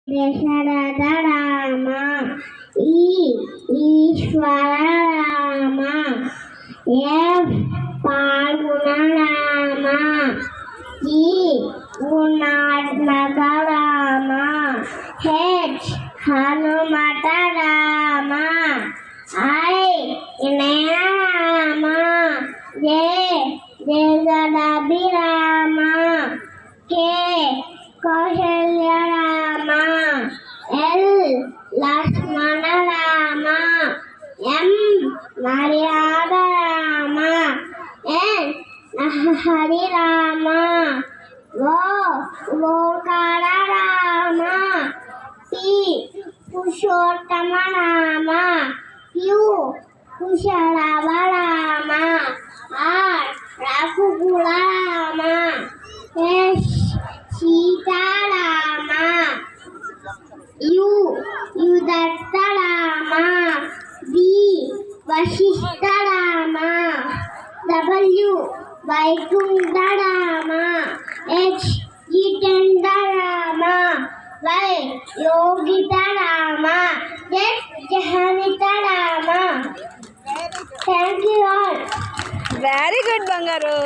దశరథ రామ ఈ ఈశ్వర రామ ఎఫ్ పాల్గొన రామ జి గుణాత్మక రామ హెచ్ హనుమత రామ ఐ వినయ రామ జే జగదభిరామ K Kaushalya Rama L Lakshmana Rama M మర్యాద రామ ఎన్ హరి రామ ఓ ఓంకార రామ పి పురుషోత్తమ రామ క్యూ కుశలవ రామ ఆర్ రఘుకుల రామ ఎస్ సీతారామ యు యుదత్త Rama V Vashishtha Rama W Vaikuntha Rama H Jitendra Rama Y యోగిత రామ జెడ్ జహనిత Rama thank you all very good బంగారు.